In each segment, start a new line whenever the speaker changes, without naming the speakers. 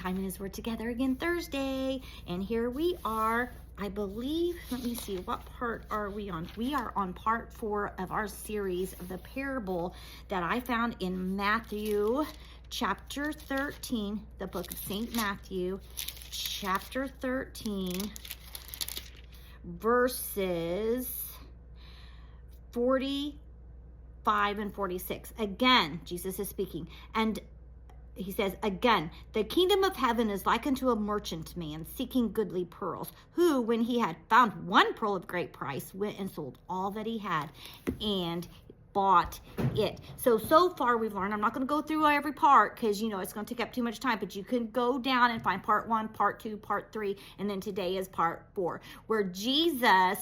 time in His Word together again Thursday. And here we are, I believe, let me see, what part are we on? We are on part 4 of our series of the parable that I found in Matthew chapter 13, the book of St. Matthew, chapter 13, verses 45 and 46. Again, Jesus is speaking, and he says, again, the kingdom of heaven is like unto a merchant man seeking goodly pearls, who, when he had found one pearl of great price, went and sold all that he had and bought it. So far we've learned, I'm not going to go through every part because, it's going to take up too much time, but you can go down and find part 1, part 2, part 3, and then today is part 4, where Jesus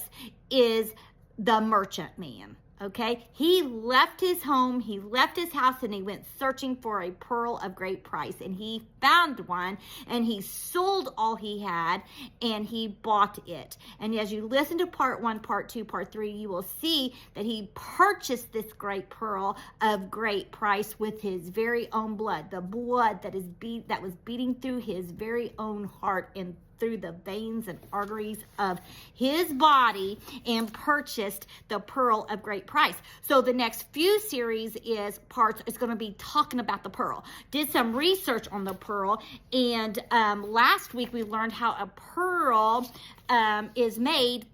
is the merchant man. Okay, he left his home, he left his house, and he went searching for a pearl of great price, and he found one, and he sold all he had, and he bought it. And as you listen to part 1, part 2, part 3, you will see that he purchased this great pearl of great price with his very own blood, the blood that was beating through his very own heart and through the veins and arteries of his body, and purchased the pearl of great price. So the next few series is going to be talking about the pearl. Did some research on the pearl, and last week we learned how a pearl is made.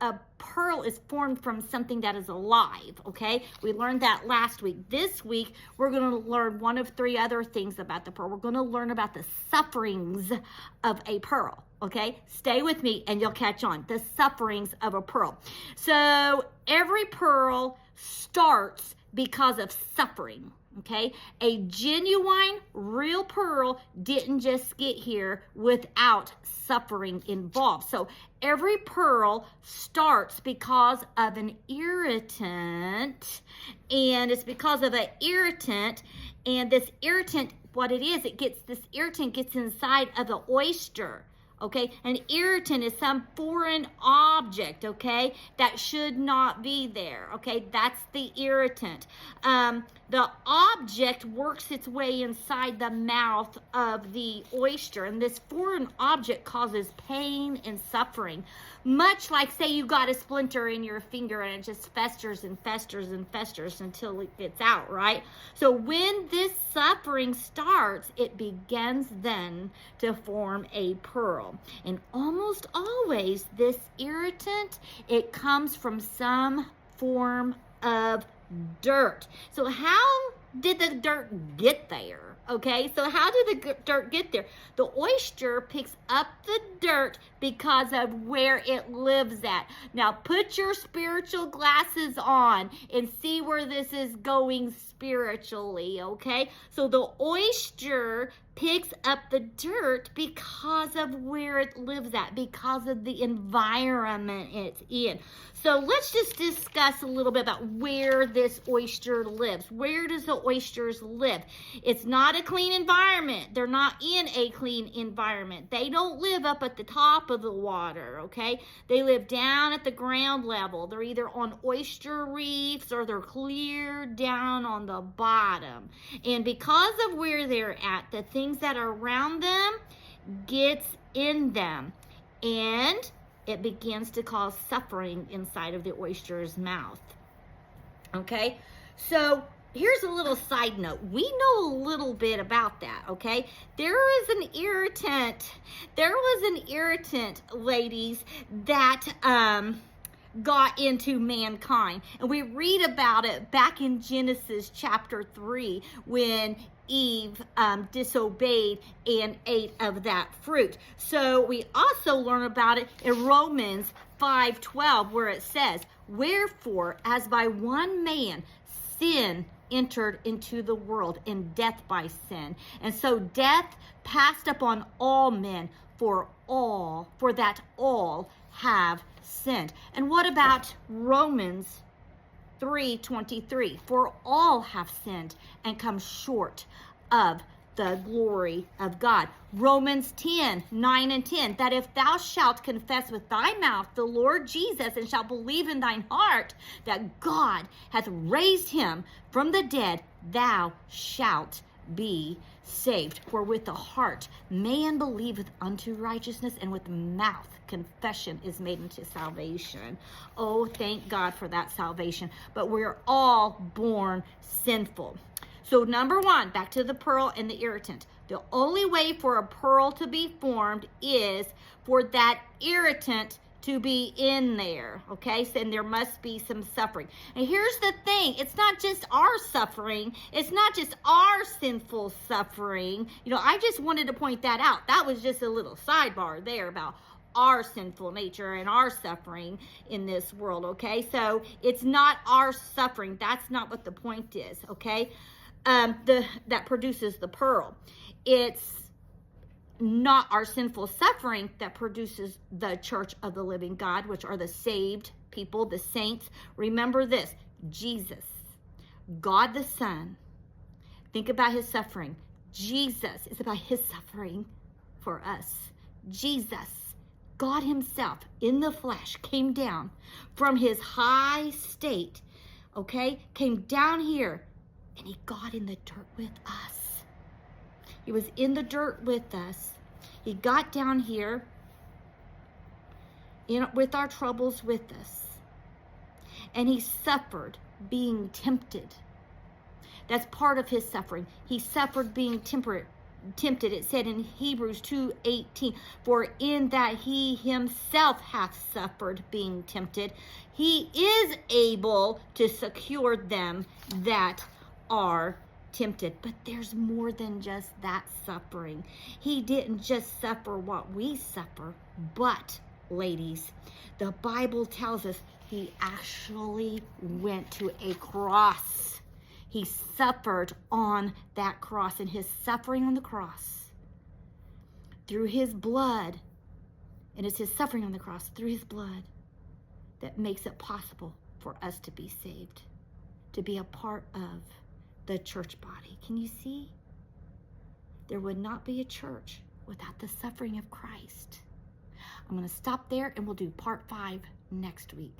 A pearl is formed from something that is alive, okay? We learned that last week. This week, we're going to learn one of 3 other things about the pearl. We're going to learn about the sufferings of a pearl, okay? Stay with me and you'll catch on. The sufferings of a pearl. So every pearl starts because of suffering. Okay, a genuine, real pearl didn't just get here without suffering involved. So every pearl starts because of an irritant, and it's because of an irritant, and this irritant, what it is, this irritant gets inside of the oyster. Okay, an irritant is some foreign object, okay, that should not be there, okay, that's the irritant. The object works its way inside the mouth of the oyster, and this foreign object causes pain and suffering, much like, say, you got a splinter in your finger and it just festers and festers and festers until it gets out, right? So when this suffering starts, it begins then to form a pearl. And almost always this irritant, it comes from some form of dirt. So how did the dirt get there? Okay, so how did the dirt get there? The oyster picks up the dirt because of where it lives at. Now put your spiritual glasses on and see where this is going spiritually, okay? So the oyster picks up the dirt because of where it lives at, because of the environment it's in. So let's just discuss a little bit about where this oyster lives. Where does the oysters live? It's not a clean environment. They're not in a clean environment. They don't live up at the top of the water, okay? They live down at the ground level. They're either on oyster reefs or they're clear down on the bottom. And because of where they're at, the things that are around them gets in them, and it begins to cause suffering inside of the oyster's mouth. Okay, so here's a little side note. We know a little bit about that, okay? There was an irritant, ladies, that got into mankind. And we read about it back in Genesis chapter 3 when Eve disobeyed and ate of that fruit. So we also learn about it in Romans 5:12, where it says, "Wherefore, as by one man sin entered into the world, and death by sin. And so death passed upon all men, for that all have sinned." And what about Romans 3:23? "For all have sinned and come short of the glory of God." Romans 10:9 and 10, "That if thou shalt confess with thy mouth the Lord Jesus, and shalt believe in thine heart that God hath raised him from the dead, thou shalt be saved. For with the heart man believeth unto righteousness, and with the mouth confession is made unto salvation. Oh, thank God for that salvation. But we're all born sinful. So number one, back to the pearl and the irritant. The only way for a pearl to be formed is for that irritant to be in there, okay? So then there must be some suffering. And here's the thing, it's not just our suffering, it's not just our sinful suffering. You know, I just wanted to point that out. That was just a little sidebar there about our sinful nature and our suffering in this world, okay? So it's not our suffering. That's not what the point is, okay? That produces the pearl. It's not our sinful suffering that produces the church of the living God, which are the saved people, the saints. Remember this, Jesus, God the Son, think about his suffering. Jesus is about his suffering for us. Jesus, God himself in the flesh, came down from his high state, okay, came down here, and he got in the dirt with us. He was in the dirt with us. He got down here with our troubles with us. And he suffered being tempted. That's part of his suffering. He suffered being tempted. It said in Hebrews 2:18, for in that he himself hath suffered being tempted, he is able to secure them that are tempted. But there's more than just that suffering. He didn't just suffer what we suffer, but ladies, the Bible tells us he actually went to a cross. He suffered on that cross, and his suffering on the cross through his blood, and it's his suffering on the cross through his blood that makes it possible for us to be saved, to be a part of the church body. Can you see? There would not be a church without the suffering of Christ. I'm going to stop there, and we'll do part 5 next week.